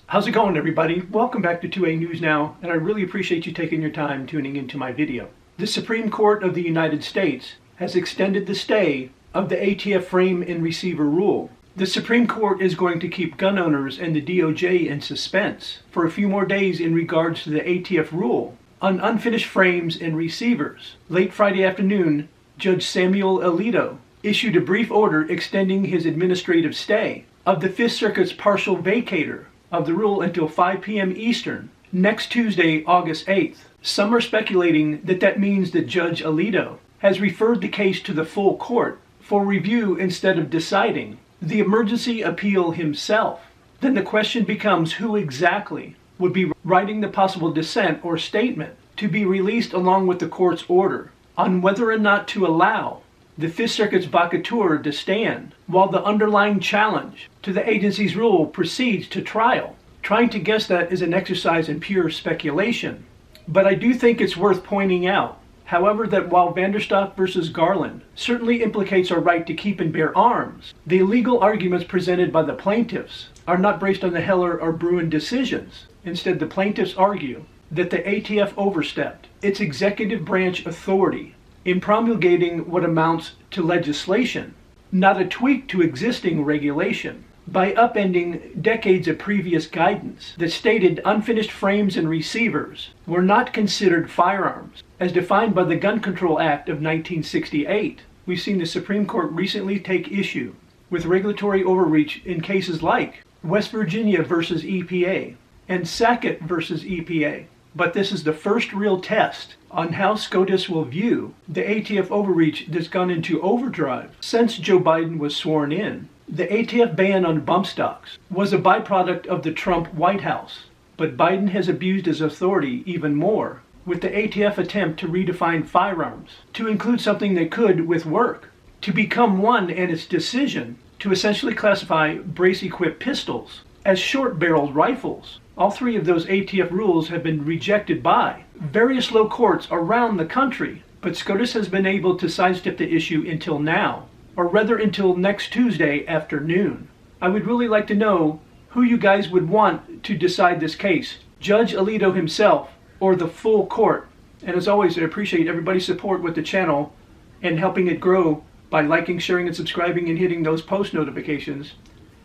How's it going, everybody? Welcome back to 2A News Now, and I really appreciate you taking your time tuning into my video. The Supreme Court of the United States has extended the stay of the ATF frame and receiver rule. The Supreme Court is going to keep gun owners and the DOJ in suspense for a few more days in regards to the ATF rule on unfinished frames and receivers. Late Friday afternoon, Judge Samuel Alito issued a brief order extending his administrative stay of the Fifth Circuit's partial vacatur of the rule until 5 p.m. Eastern, next Tuesday, August 8th. Some are speculating that that means that Judge Alito has referred the case to the full court for review instead of deciding the emergency appeal himself. Then the question becomes who exactly would be writing the possible dissent or statement to be released along with the court's order on whether or not to allow the Fifth Circuit's vacatur to stand while the underlying challenge to the agency's rule proceeds to trial. Trying to guess that is an exercise in pure speculation. But I do think it's worth pointing out, however, that while Vanderstock versus Garland certainly implicates our right to keep and bear arms, the legal arguments presented by the plaintiffs are not based on the Heller or Bruin decisions. Instead, the plaintiffs argue that the ATF overstepped its executive branch authority in promulgating what amounts to legislation, not a tweak to existing regulation, by upending decades of previous guidance that stated unfinished frames and receivers were not considered firearms, as defined by the Gun Control Act of 1968. We've seen the Supreme Court recently take issue with regulatory overreach in cases like West Virginia versus EPA and Sackett versus EPA. But this is the first real test on how SCOTUS will view the ATF overreach that's gone into overdrive since Joe Biden was sworn in. The ATF ban on bump stocks was a byproduct of the Trump White House, but Biden has abused his authority even more with the ATF attempt to redefine firearms to include something they could with work, to become one, and its decision to essentially classify brace-equipped pistols as short-barreled rifles. All three of those ATF rules have been rejected by various low courts around the country, but SCOTUS has been able to sidestep the issue until now, or rather until next Tuesday afternoon. I would really like to know who you guys would want to decide this case, Judge Alito himself or the full court. And as always, I appreciate everybody's support with the channel and helping it grow by liking, sharing, and subscribing and hitting those post notifications.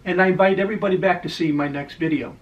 And I invite everybody back to see my next video.